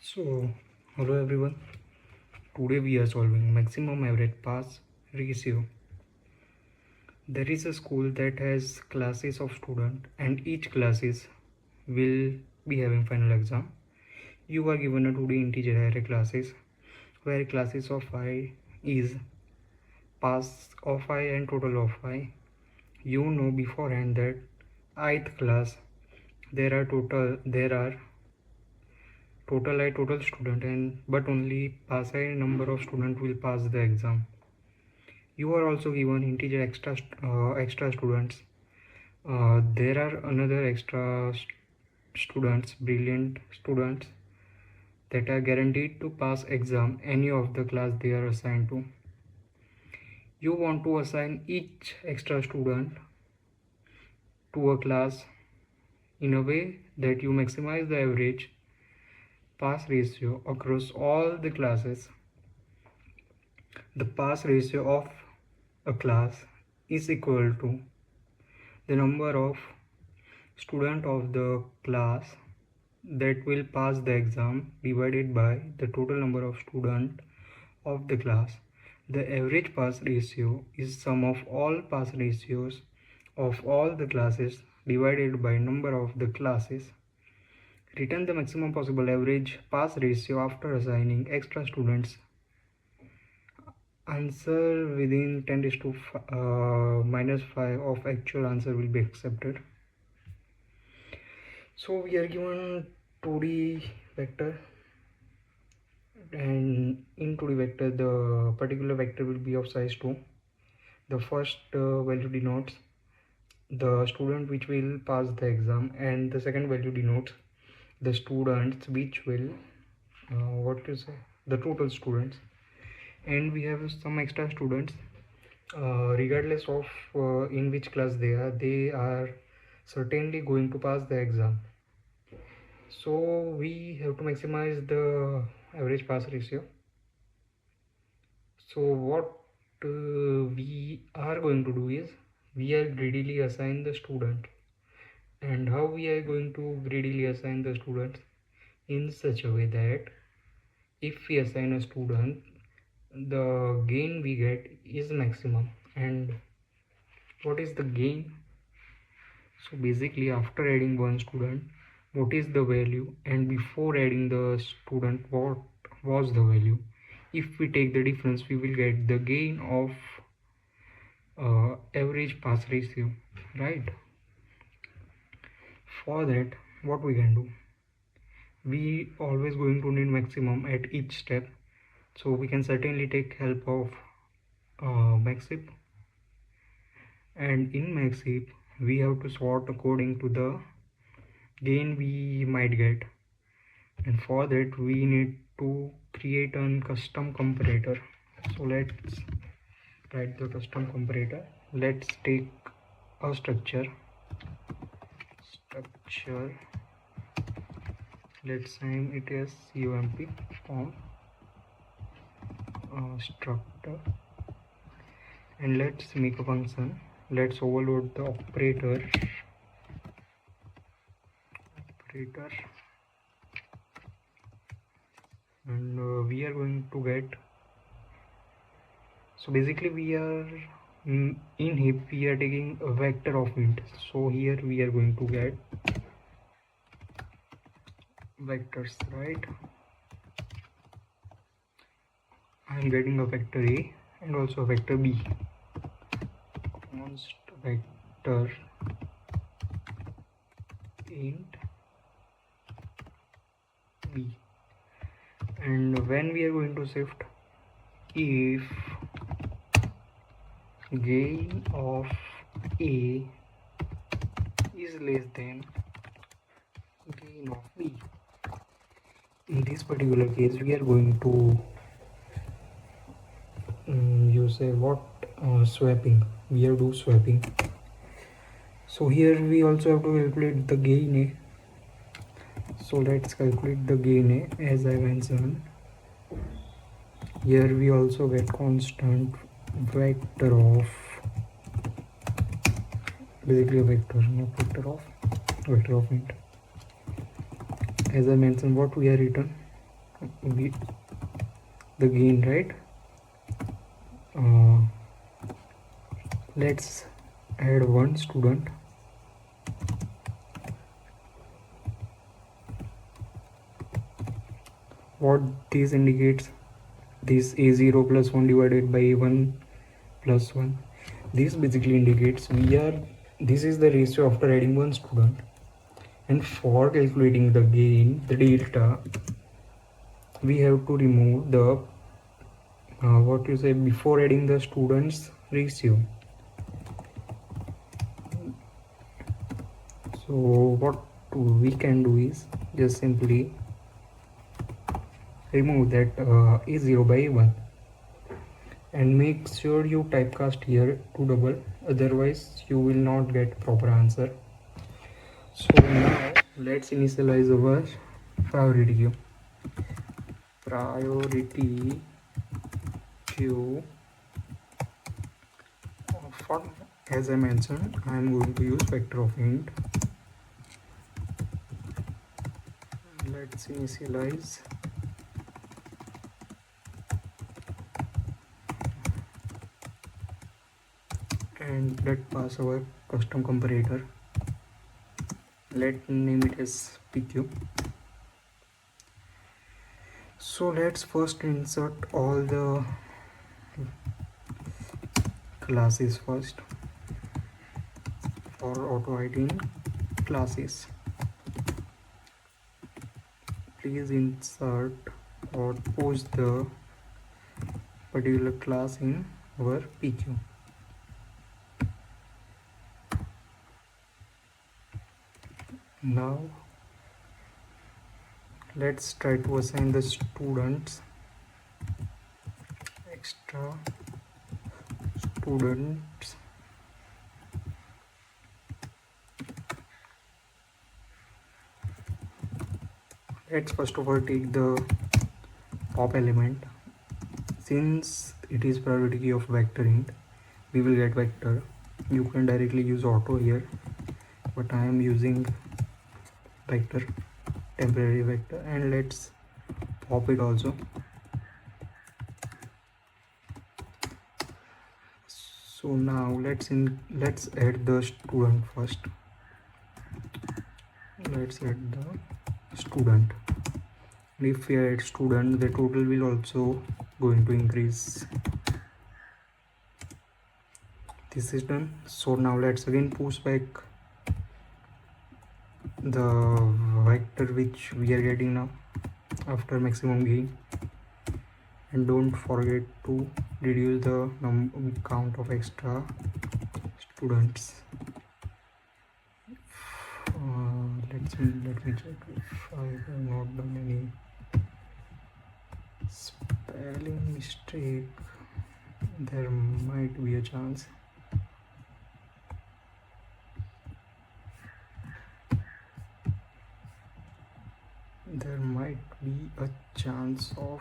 So, hello everyone. Today we are solving maximum average pass ratio. There is a school that has classes of students and each classes will be having final exam. You are given a 2D integer array classes where classes of I is pass of I and total of I. You know beforehand that ith class there are total student and but only pass I number of student will pass the exam. You are also given integer extra students. There are another extra students, brilliant students that are guaranteed to pass exam any of the class they are assigned to. You want to assign each extra student to a class in a way that you maximize the average pass ratio across all the classes. The pass ratio of a class is equal to the number of students of the class that will pass the exam divided by the total number of students of the class. The average pass ratio is sum of all pass ratios of all the classes divided by number of the classes. Return the maximum possible average pass ratio after assigning extra students. Answer within 10⁻⁻5 of actual answer will be accepted. So we are given 2D vector, and in 2D vector the particular vector will be of size 2. The first value denotes the student which will pass the exam, and the second value denotes the students which will the total students. And we have some extra students, regardless of in which class they are certainly going to pass the exam. So we have to maximize the average pass ratio. So what we are going to do is we are greedily assign the student. And how we are going to greedily assign the students? In such a way that if we assign a student, the gain we get is maximum. And what is the gain? So basically, after adding one student, what is the value, and before adding the student, what was the value? If we take the difference, we will get the gain of average pass ratio, right? For that, what we can do? We always going to need maximum at each step. So we can certainly take help of maxip, and in maxip we have to sort according to the gain we might get, and for that we need to create a custom comparator. So let's write the custom comparator. Let's take a structure, let's name it as COMP form structure, and let's make a function. Let's overload the operator, and we are going to get, so basically we are in heap we are taking a vector of int. So here we are going to get vectors, right? I am getting a vector A and also a vector B. Const vector int B. And when we are going to shift, if gain of A is less than gain of B, in this particular case we are going to swapping. We have to swapping. So here we also have to calculate the gain A. So let's calculate the gain A. As I mentioned, here we also get constant vector of, basically a vector, not vector of int. As I mentioned, what we are written, the gain, right? uh, let's add one student. What this indicates, this a0 plus 1 divided by a1 plus 1, this basically indicates this is the ratio after adding one student. And for calculating the gain, the delta, we have to remove the before adding the students ratio. So what we can do is just simply remove that a0 by a1 and make sure you typecast here to double, otherwise you will not get proper answer. So now let's initialize our priority queue. Priority queue, for, as I mentioned, I am going to use vector of int. Let's initialize and let pass our custom comparator. Let name it as PQ. So let's first insert all the classes first for auto ID in classes. Please insert or post the particular class in our PQ. Now let's try to assign the students, extra students. Let's first of all take the pop element. Since it is priority key of vector int, we will get vector. You can directly use auto here, but I am using vector, temporary vector, and let's pop it also. So now let's add the student first. Let's add the student. If we add student, the total will also going to increase. This is done. So now let's again push back the vector which we are getting now after maximum gain, and don't forget to reduce the count of extra students. Let me check if I have not done any spelling mistake. There might be a chance. There might be a chance of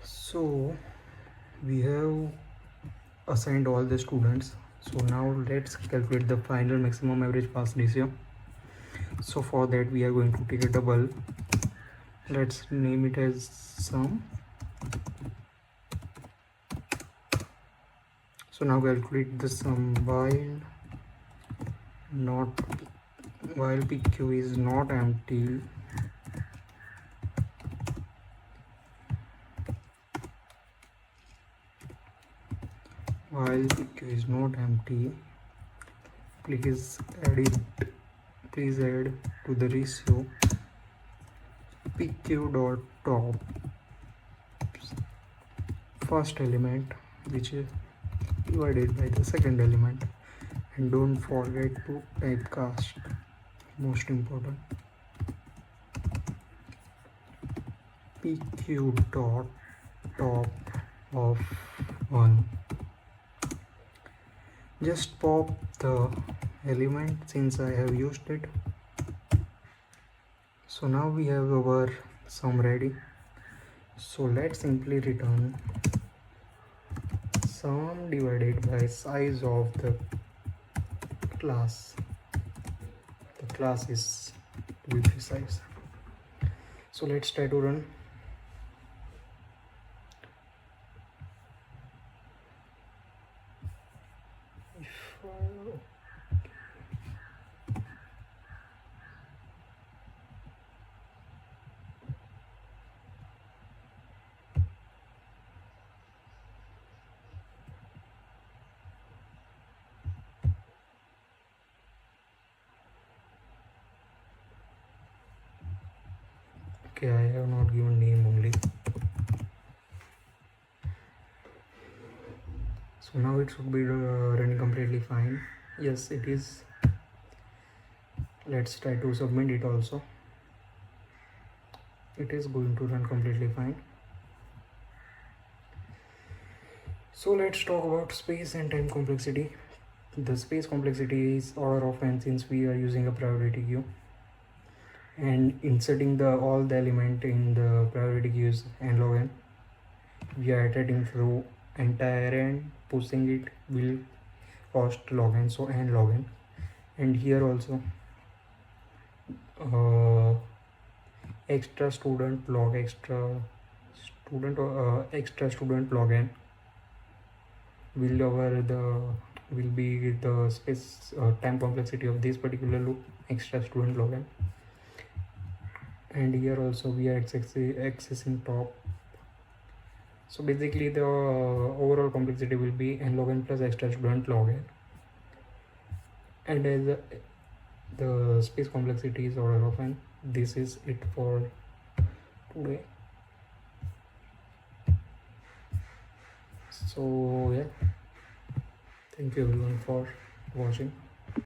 so we have assigned all the students. So now let's calculate the final maximum average pass ratio. So for that we are going to take a double. Let's name it as sum. So now calculate the sum while PQ is not empty. While PQ is not empty, please add to the ratio PQ dot top first element, which is divided by the second element, and don't forget to typecast, most important. PQ dot top of 1. Just pop the element since I have used it. So now we have our sum ready. So let's simply return sum divided by size of the class. The class is, to be precise. So let's try to run. Okay, I have not given name only. So now it should be running completely fine. Yes, it is. Let's try to submit it also. It is going to run completely fine. So let's talk about space and time complexity. The space complexity is order of n since we are using a priority queue, and inserting all the element in the priority queues n log n. We are iterating through entire n, pushing it will cost log n, so n log n. And here also extra student log extra student log n will be the space time complexity of this particular loop, extra student log n. And here also we are accessing top. So basically the overall complexity will be n log n plus extra student log n, and as the space complexity is order of n. This is it for today. So yeah, thank you everyone for watching.